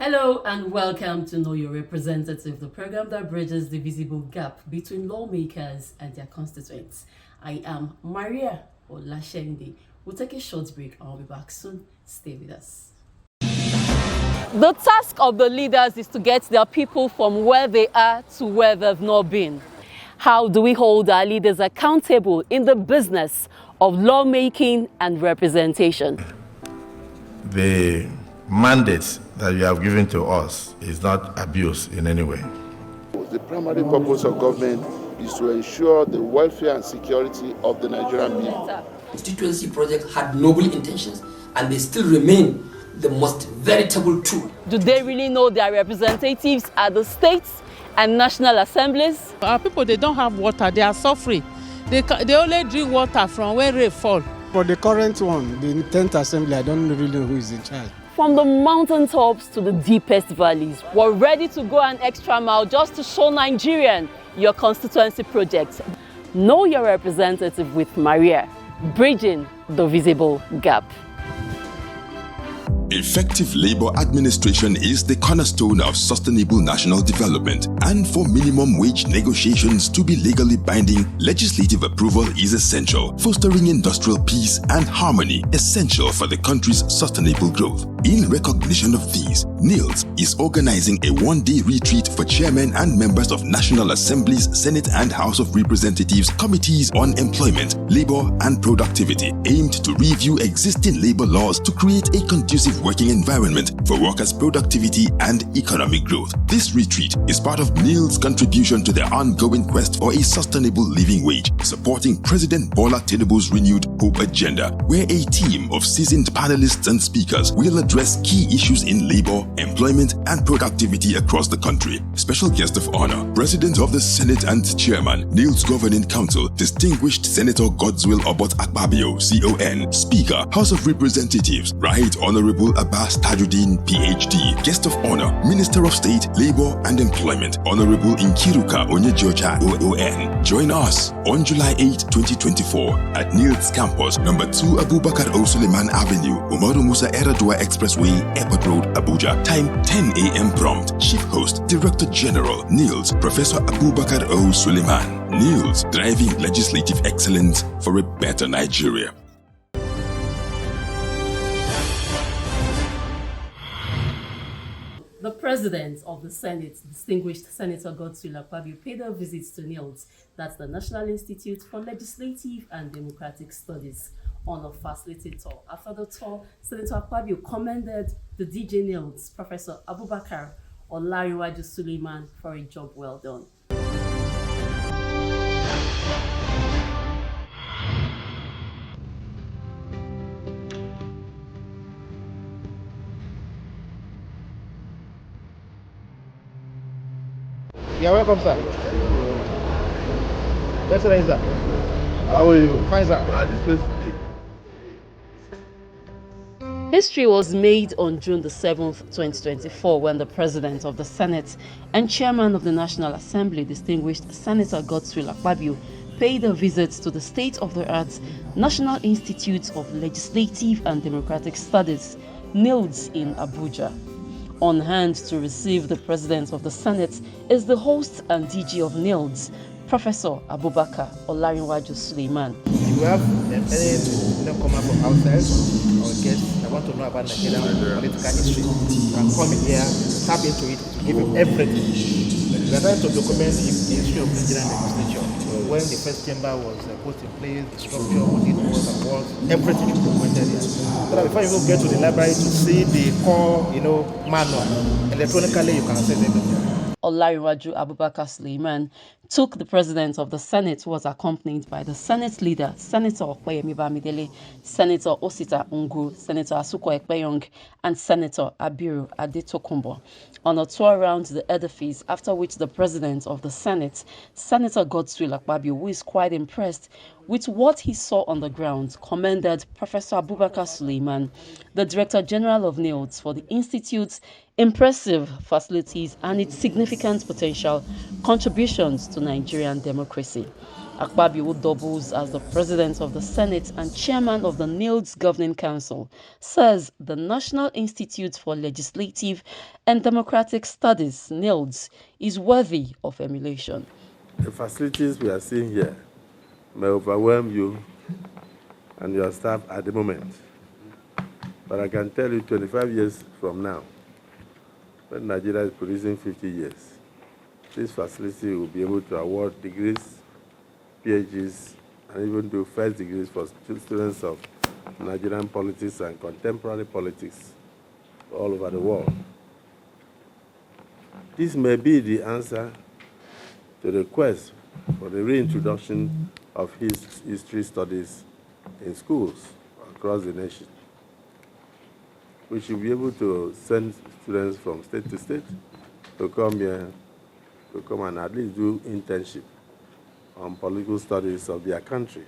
Hello and welcome to Know Your Representative, the program that bridges the visible gap between lawmakers and their constituents. I am Maria Olashende. We'll take a short break and I'll be back soon. Stay with us. The task of the leaders is to get their people from where they are to where they've not been. How do we hold our leaders accountable in the business of lawmaking and representation? The mandate that you have given to us is not abuse in any way. The primary purpose of government is to ensure the welfare and security of the Nigerian people. The constituency project had noble intentions and they still remain the most veritable tool. Do they really know their representatives at the states and national assemblies? Our people, they don't have water, they are suffering. They only drink water from where rain fall. For the current one, the 10th assembly, I don't really know who is in charge. From the mountaintops to the deepest valleys, we're ready to go an extra mile just to show Nigerian your constituency project. Know your representative with Maria, bridging the visible gap. Effective labor administration is the cornerstone of sustainable national development, and for minimum wage negotiations to be legally binding, legislative approval is essential, fostering industrial peace and harmony, essential for the country's sustainable growth. In recognition of these, NILDS is organizing a one-day retreat for chairmen and members of National Assemblies, Senate and House of Representatives committees on employment, labor and productivity, aimed to review existing labor laws to create a conducive working environment for workers' productivity and economic growth. This retreat is part of NILDS' contribution to the ongoing quest for a sustainable living wage, supporting President Bola Tinubu's renewed Hope Agenda, where a team of seasoned panelists and speakers will address key issues in labor, employment, and productivity across the country. Special guest of honor, President of the Senate and Chairman, NILDS Governing Council, Distinguished Senator Godswill Obot Akpabio, CON, Speaker, House of Representatives, Right Honorable Abbas Tajuddin, PhD. Guest of honor, Minister of State, Labor and Employment, Honorable Nkiruka Onyejocha, OON. Join us on July 8, 2024 at NILDS Campus, number 2 Abubakar O. Suleiman Avenue, Umaru Musa Eradua Expressway, Airport Road, Abuja. Time 10 a.m. prompt. Chief host, Director General, NILDS, Professor Abubakar O. Suleiman. NILDS, driving legislative excellence for a better Nigeria. The President of the Senate, Distinguished Senator Godswill Akpabio, paid a visit to NILDS, that's the National Institute for Legislative and Democratic Studies, on a facilitator. After the tour, Senator Akpabio commended the DJ NILDS, Professor Abubakar Olariwaju Suleiman, for a job well done. You're welcome, sir. Excellent, sir. How are you? Fine, sir. History was made on June the 7th, 2024, when the President of the Senate and Chairman of the National Assembly, Distinguished Senator Godswill Akpabio, paid a visit to the state-of-the-art National Institute of Legislative and Democratic Studies, NILDS, in Abuja. On hand to receive the President of the Senate is the host and DG of NILDS, Professor Abubakar Olariwaju Suleiman. If you have any comment from outside or guests, I want to know about Nigerian political history. You can come in here, tap into it, to give you everything. We are trying to document the history of Nigerian legislature. When the first chamber was put in place, the structure, what it was and what, everything is documented here. So that before you go get to the library to see the core, manual, electronically you can access everything. Olariwaju Abubakar Suleiman took the President of the Senate, who was accompanied by the Senate leader, Senator Okoyemi Bamidele, Senator Osita Ungu, Senator Asuko Ekpeyong, and Senator Abiru Adetokunbo, on a tour around the edifice, after which the President of the Senate, Senator Godswill Akpabio, who is quite impressed with what he saw on the ground, commended Professor Abubakar Suleiman, the Director General of NILDS, for the Institute's impressive facilities and its significant potential contributions to Nigerian democracy. Akpabio doubles as the president of the Senate and chairman of the NILDS Governing Council, says the National Institute for Legislative and Democratic Studies, NILDS, is worthy of emulation. The facilities we are seeing here may overwhelm you and your staff at the moment. But I can tell you 25 years from now, when Nigeria is producing 50 years, this facility will be able to award degrees, PhDs, and even do first degrees for students of Nigerian politics and contemporary politics all over the world. This may be the answer to the quest for the reintroduction of history studies in schools across the nation. We should be able to send students from state to state to come here, to come and at least do internship on political studies of their country,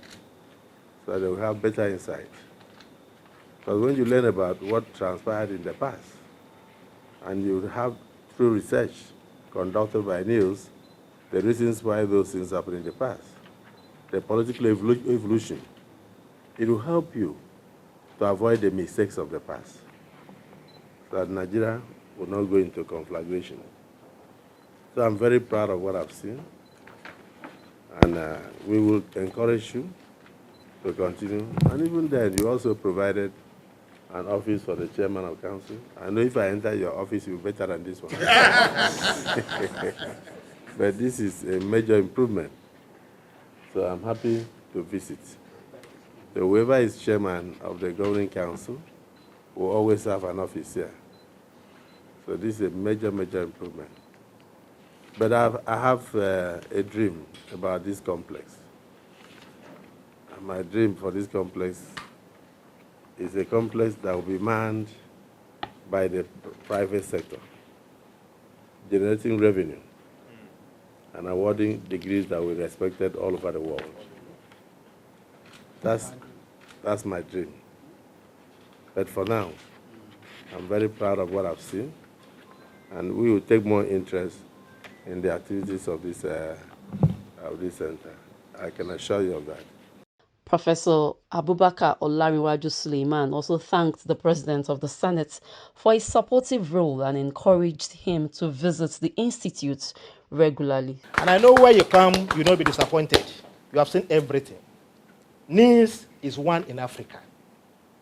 so that they will have better insight. Because when you learn about what transpired in the past, and you have, through research conducted by NILDS, the reasons why those things happened in the past, the political evolution, it will help you to avoid the mistakes of the past, so that Nigeria will not go into conflagration. So I'm very proud of what I've seen, and we will encourage you to continue. And even then, you also provided an office for the chairman of council. I know if I enter your office, you'll be better than this one. But this is a major improvement. So I'm happy to visit. So whoever is chairman of the governing council will always have an office here. So this is a major, major improvement. But I have a dream about this complex. And my dream for this complex is a complex that will be manned by the private sector, generating revenue and awarding degrees that will be respected all over the world. That's my dream. But for now, I'm very proud of what I've seen, and we will take more interest in the activities of this center. I can assure you of that. Professor Abubakar Olariwaju Suleiman also thanked the president of the Senate for his supportive role and encouraged him to visit the institute regularly. And I know where you come, you will not be disappointed. You have seen everything. NILDS is one in Africa.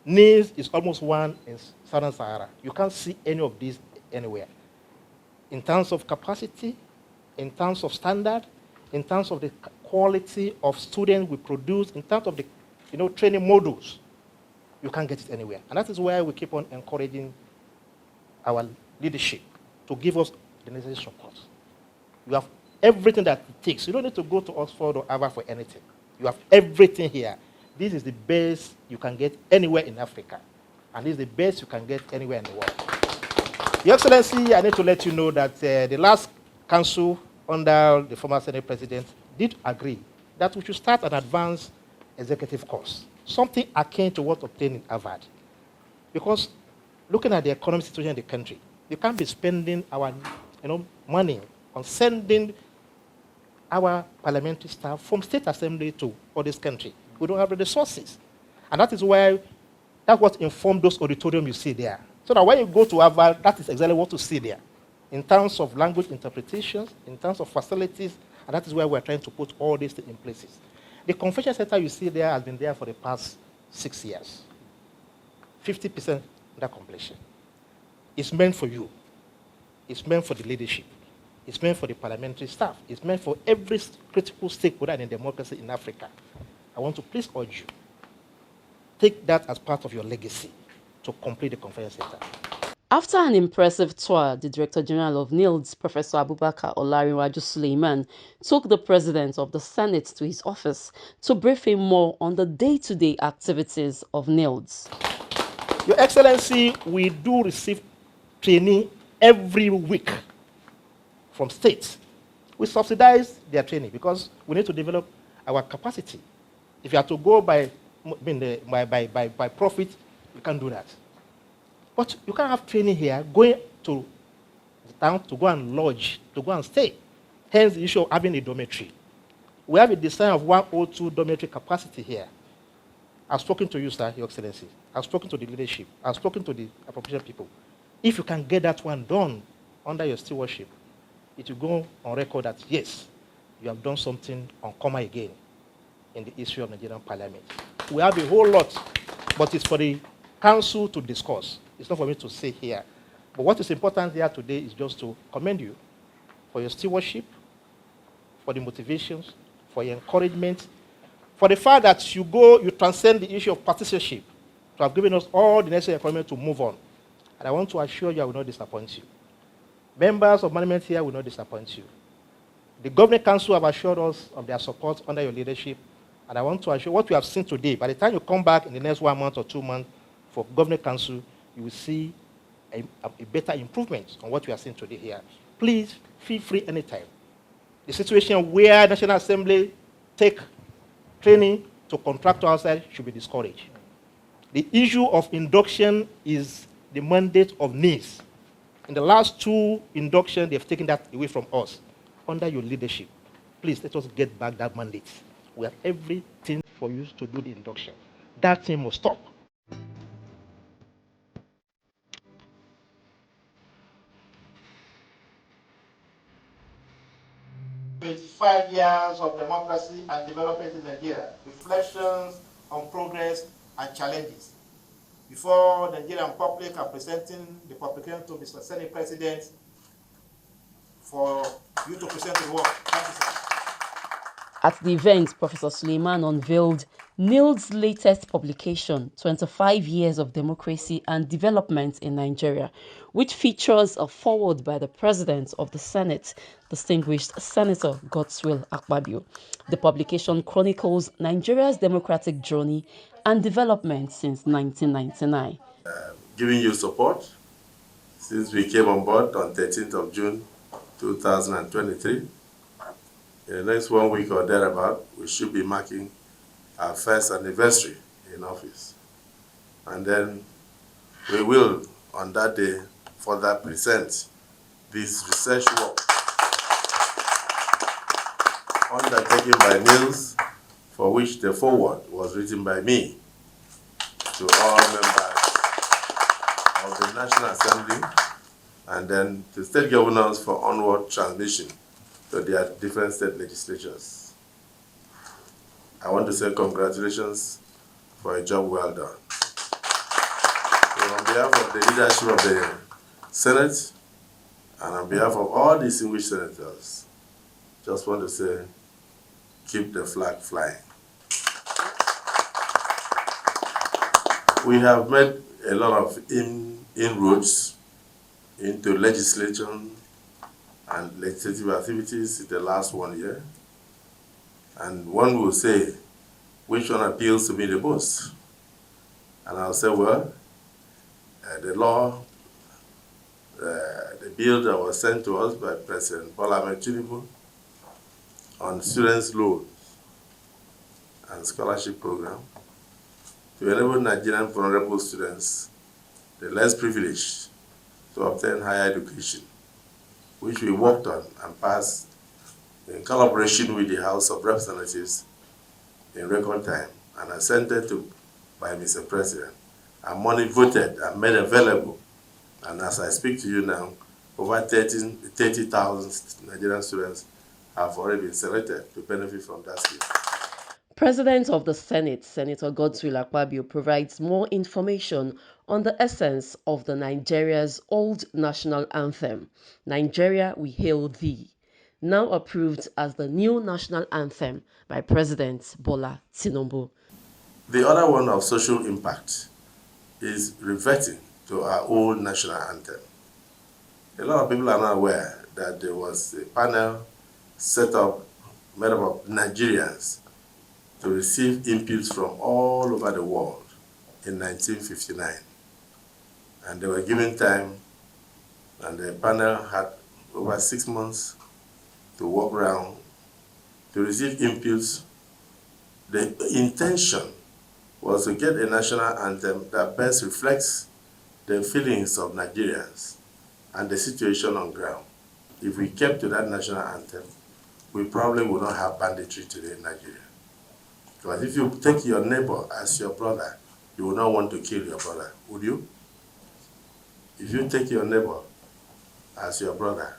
NILDS is almost one in Southern Sahara. You can't see any of these anywhere. In terms of capacity, in terms of standard, in terms of the quality of students we produce, in terms of the training modules, you can't get it anywhere. And that is why we keep on encouraging our leadership to give us the necessary support. You have everything that it takes. You don't need to go to Oxford or Harvard for anything. You have everything here. This is the best you can get anywhere in Africa. And this is the best you can get anywhere in the world. Your Excellency, I need to let you know that the last council under the former Senate President did agree that we should start an advanced executive course, something akin to what obtained in Harvard. Because looking at the economic situation in the country, you can't be spending our money on sending our parliamentary staff from state assembly to all this country. We don't have the resources. And that is why that's what informed those auditoriums you see there. So that when you go to Harvard, that is exactly what you see there, in terms of language interpretations, in terms of facilities, and that is where we're trying to put all these things in places. The convention center you see there has been there for the past 6 years. 50% under completion. It's meant for you. It's meant for the leadership. It's meant for the parliamentary staff. It's meant for every critical stakeholder in democracy in Africa. I want to please urge you, take that as part of your legacy to complete the conference center. After an impressive tour, the Director General of NILDS, Professor Abubakar Olariwaju Suleiman, took the President of the Senate to his office to brief him more on the day-to-day activities of NILDS. Your Excellency, we do receive training every week from states. We subsidize their training because we need to develop our capacity. If you have to go by profit, you can't do that. But you can't have training here going to the town to go and lodge, to go and stay. Hence the issue of having a dormitory. We have a design of 102 dormitory capacity here. I've spoken to you, sir, Your Excellency. I've spoken to the leadership. I've spoken to the appropriation people. If you can get that one done under your stewardship, it will go on record that, yes, you have done something uncommon again in the history of Nigerian Parliament. We have a whole lot, but it's for the Council to discuss. It's not for me to say here. But what is important here today is just to commend you for your stewardship, for the motivations, for your encouragement, for the fact that you transcend the issue of partisanship, to have given us all the necessary encouragement to move on. And I want to assure you I will not disappoint you. Members of management here will not disappoint you. The Governing Council have assured us of their support under your leadership, and I want to assure what we have seen today, by the time you come back in the next 1 month or 2 months for Governing Council, you will see a better improvement on what we are seeing today here. Please feel free anytime. The situation where National Assembly take training to contract outside should be discouraged. The issue of induction is the mandate of NILDS. In the last 2 inductions, they've taken that away from us. Under your leadership, please let us get back that mandate. We have everything for you to do the induction. That thing must stop. "25 years of democracy and development in Nigeria, reflections on progress and challenges." Before the Nigerian public, I'm presenting the publication to Mr. Senate President for you to present the work. Thank you, sir. At the event, Professor Suleiman unveiled NILDS' latest publication, 25 Years of Democracy and Development in Nigeria, which features a foreword by the President of the Senate, distinguished Senator Godswill Akpabio. The publication chronicles Nigeria's democratic journey and development since 1999. Giving you support since we came on board on 13th of June 2023. In the next 1 week or thereabout, we should be marking our first anniversary in office. And then we will, on that day, further present this research work undertaken by NILDS, for which the foreword was written by me to all members of the National Assembly and then to state governors for onward transmission to their different state legislatures. I want to say congratulations for a job well done. So on behalf of the leadership of the Senate and on behalf of all distinguished senators, just want to say, keep the flag flying. We have made a lot of inroads into legislation and legislative activities in the last 1 year. And one will say, which one appeals to me the most? And I'll say, well, the bill that was sent to us by President Bola Ahmed Tinubu on students' loans and scholarship program to enable Nigerian vulnerable students, the less privileged, to obtain higher education, which we worked on and passed in collaboration with the House of Representatives in record time and assented to by Mr. President, and money voted and made available. And as I speak to you now, over 30,000 Nigerian students have already been selected to benefit from that scheme. President of the Senate, Senator Godswill Akpabio, provides more information on the essence of the Nigeria's old national anthem, Nigeria We Hail Thee, now approved as the new national anthem by President Bola Tinubu. The other one of social impact is reverting to our old national anthem. A lot of people are not aware that there was a panel set up, made up of Nigerians, to receive inputs from all over the world in 1959. And they were given time, and the panel had over 6 months to walk around to receive inputs. The intention was to get a national anthem that best reflects the feelings of Nigerians and the situation on ground. If we kept to that national anthem, we probably will not have banditry today in Nigeria. Because if you take your neighbor as your brother, you will not want to kill your brother, would you? If you take your neighbor as your brother,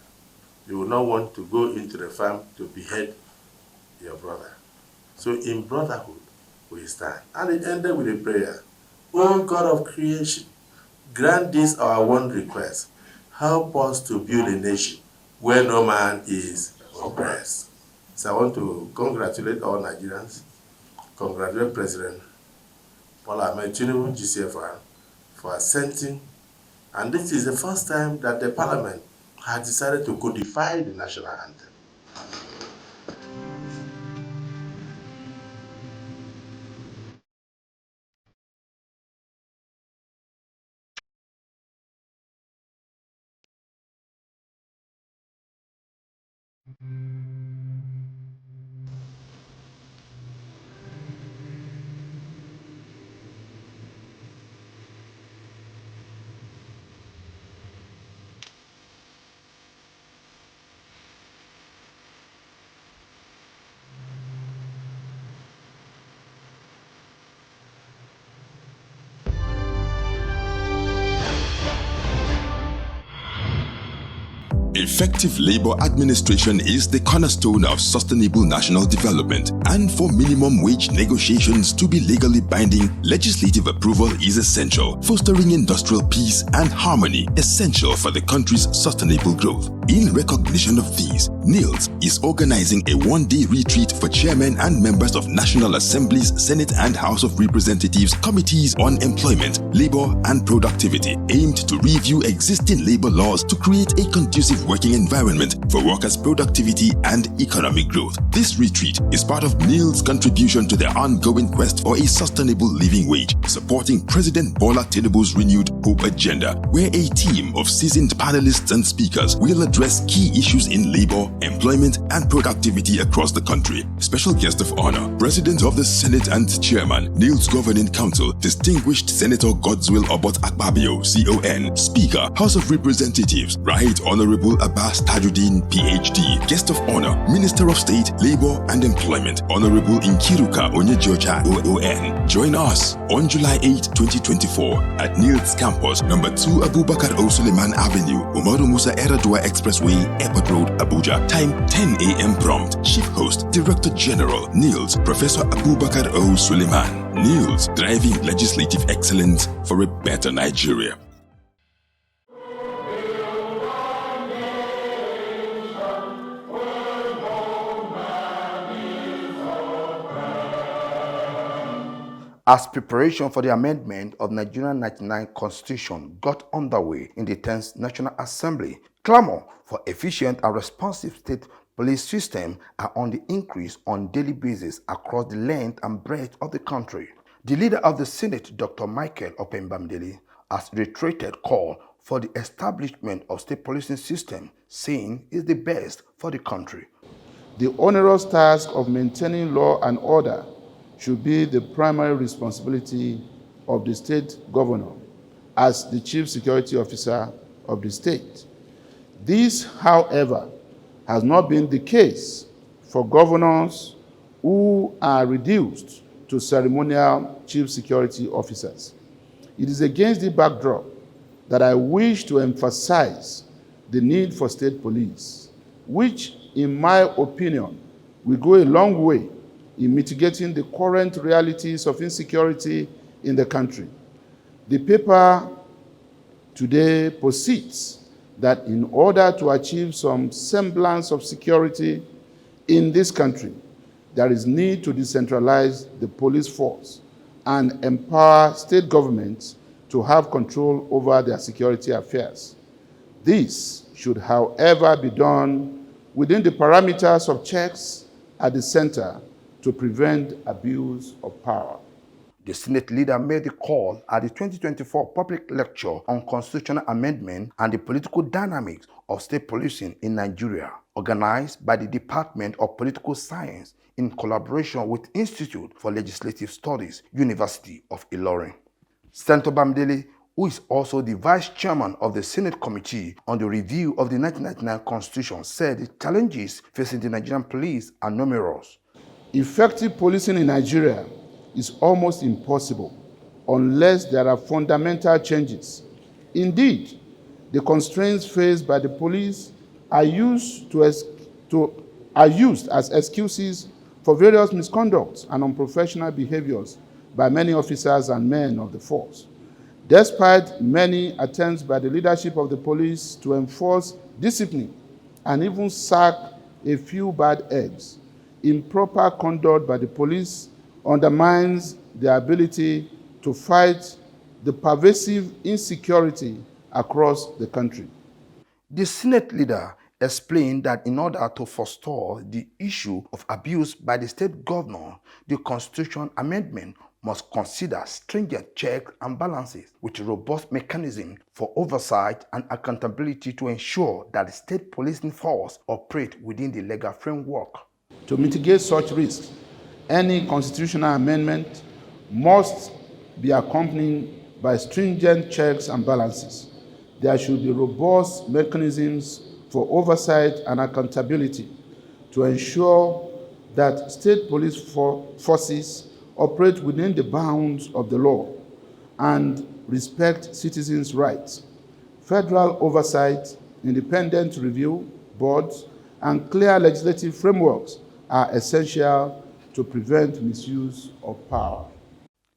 you will not want to go into the farm to behead your brother. So in brotherhood, we stand. And it ended with a prayer. Oh God of creation, grant this our one request. Help us to build a nation where no man is oppressed. So I want to congratulate all Nigerians, congratulate President Bola Ahmed Tinubu, GCFR, for assenting. And this is the first time that the Parliament has decided to codify the national anthem. Effective labor administration is the cornerstone of sustainable national development, and for minimum wage negotiations to be legally binding, legislative approval is essential, fostering industrial peace and harmony, essential for the country's sustainable growth. In recognition of these, NILDS is organizing a one-day retreat for chairmen and members of National Assembly's Senate and House of Representatives Committees on Employment, Labor and Productivity, aimed to review existing labor laws to create a conducive working environment for workers' productivity and economic growth. This retreat is part of NILDS' contribution to the ongoing quest for a sustainable living wage, supporting President Bola Tinubu's renewed Hope Agenda, where a team of seasoned panelists and speakers will address key issues in labor, employment, and productivity across the country. Special guest of honor, President of the Senate and Chairman, NILDS Governing Council, Distinguished Senator Godswill Obot Akpabio, CON. Speaker, House of Representatives, Right Honorable Abbas Tajuddin, PhD. Guest of honor, Minister of State, Labor and Employment, Honorable Nkiruka Onyejocha, OON. Join us on July 8, 2024 at NILDS Campus, number 2 Abubakar O. Suleiman Avenue, Umaru Musa Eradua Expressway, Airport Road, Abuja. Time 10 a.m. prompt. Chief Host, Director General, NILDS, Professor Abubakar O. Suleiman. NILDS, driving legislative excellence for a better Nigeria. As preparation for the amendment of Nigerian 99 Constitution got underway in the 10th National Assembly, clamor for efficient and responsive state police system are on the increase on daily basis across the length and breadth of the country. The leader of the Senate, Dr. Michael Opembamdele, has reiterated call for the establishment of state policing system, saying is the best for the country. The onerous task of maintaining law and order should be the primary responsibility of the state governor as the chief security officer of the state. This, however, has not been the case for governors who are reduced to ceremonial chief security officers. It is against the backdrop that I wish to emphasize the need for state police, which, in my opinion, will go a long way in mitigating the current realities of insecurity in the country. The paper today posits that in order to achieve some semblance of security in this country, there is need to decentralize the police force and empower state governments to have control over their security affairs. This should, however, be done within the parameters of checks at the center to prevent abuse of power. The Senate leader made the call at the 2024 public lecture on constitutional amendment and the political dynamics of state policing in Nigeria, organized by the Department of Political Science in collaboration with Institute for Legislative Studies, University of Ilorin. Senator Bamdele who is also the vice chairman of the Senate Committee on the Review of the 1999 Constitution, said the challenges facing the Nigerian police are numerous. Effective policing in Nigeria is almost impossible unless there are fundamental changes. Indeed, the constraints faced by the police are used as excuses for various misconducts and unprofessional behaviors by many officers and men of the force. Despite many attempts by the leadership of the police to enforce discipline and even sack a few bad eggs, improper conduct by the police undermines their ability to fight the pervasive insecurity across the country. The Senate leader explained that in order to forestall the issue of abuse by the state governor, the Constitution amendment must consider stringent checks and balances with a robust mechanism for oversight and accountability to ensure that the state policing force operate within the legal framework. To mitigate such risks, any constitutional amendment must be accompanied by stringent checks and balances. There should be robust mechanisms for oversight and accountability to ensure that state police forces operate within the bounds of the law and respect citizens' rights. Federal oversight, independent review boards, and clear legislative frameworks are essential to prevent misuse of power.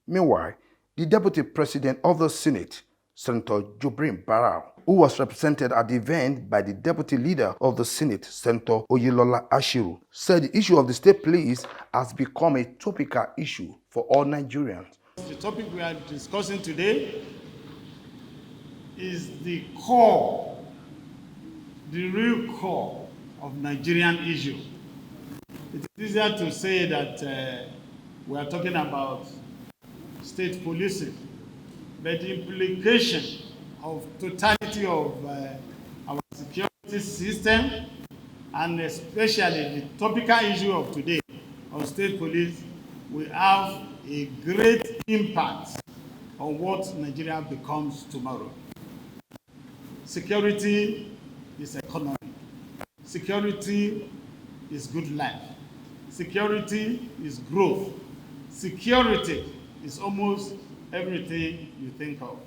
Meanwhile, the Deputy President of the Senate, Senator Jibrin Barau, who was represented at the event by the Deputy Leader of the Senate, Senator Oyinlola Ashiru, said the issue of the state police has become a topical issue for all Nigerians. The topic we are discussing today is the core, the real core of Nigerian issue. It's easier to say that we are talking about state policing, but the implication of totality of our security system, and especially the topical issue of today of state police, will have a great impact on what Nigeria becomes tomorrow. Security is economy. Security is good life. Security is growth. Security is almost everything you think of.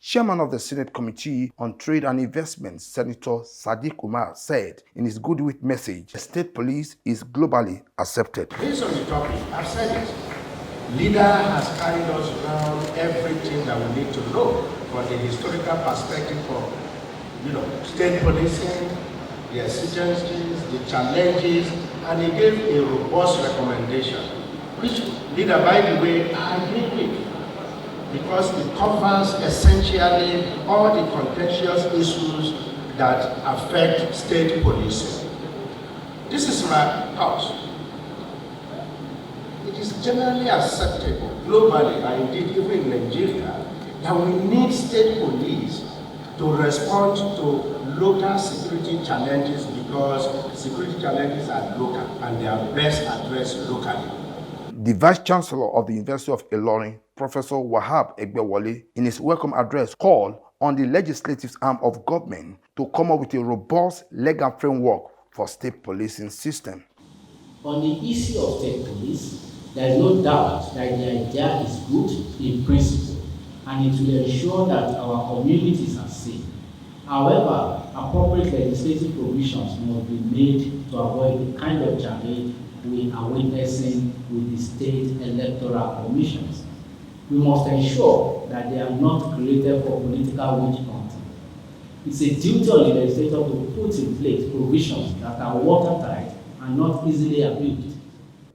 Chairman of the Senate Committee on Trade and Investment, Senator Sadiq Umar, said in his goodwill message, the state police is globally accepted. Based on the topic, I've said it. Leader has carried us around everything that we need to know from the historical perspective of, state policing, the exigencies, the challenges, and he gave a robust recommendation, which leader, by the way, I agree with, because it covers essentially all the contentious issues that affect state policing. This is my house. It is generally acceptable globally, and indeed even in Nigeria, that we need state police to respond to local security challenges, because security challenges are local and they are best addressed locally. The Vice Chancellor of the University of Ilorin, Professor Wahab Egbewale, in his welcome address, called on the legislative arm of government to come up with a robust legal framework for state policing system. On the issue of state police, there is no doubt that the idea is good in principle, and it will ensure that our communities are safe. However, appropriate legislative provisions must be made to avoid the kind of challenge we are witnessing with the state electoral commissions. We must ensure that they are not created for political witch hunting. It's a duty on the legislator to put in place provisions that are watertight and not easily abused.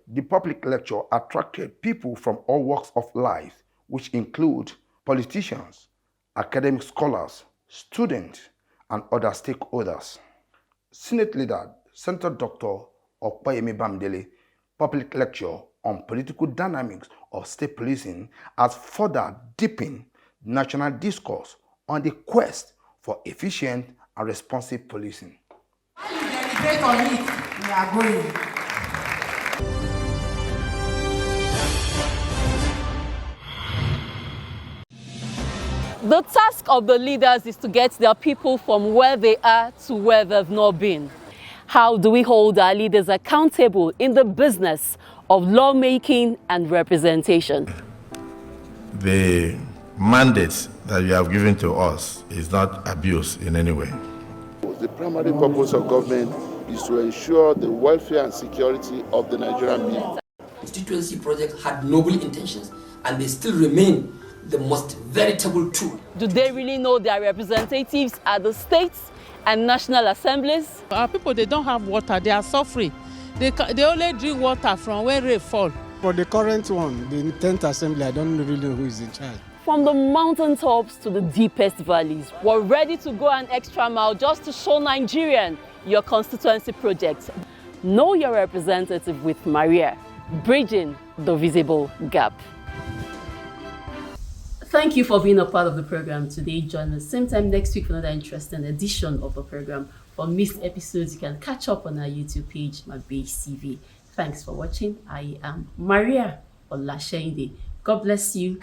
The public lecture attracted people from all walks of life, which include politicians, academic scholars, students, and other stakeholders. Senate Leader, Senator Dr. Okpayemi Bamidele, public lecture on political dynamics of state policing has further deepened national discourse on the quest for efficient and responsive policing. While you deliberate on it, we are going. The task of the leaders is to get their people from where they are to where they've not been. How do we hold our leaders accountable in the business of lawmaking and representation? The mandate that you have given to us is not abuse in any way. The primary purpose of government is to ensure the welfare and security of the Nigerian people. Constituency project had noble intentions, and they still remain the most veritable tool. Do they really know their representatives at the states and national assemblies? Our people, they don't have water, they are suffering. They only drink water from where rain fall. For the current one, the 10th assembly, I don't really know who is in charge. From the mountaintops to the deepest valleys, we're ready to go an extra mile just to show Nigerian your constituency project. Know your representative with Maria, bridging the visible gap. Thank you for being a part of the program today. Join us same time next week for another interesting edition of the program. For missed episodes, you can catch up on our YouTube page, My Base TV. Thanks for watching. I am Maria Olashende. God bless you.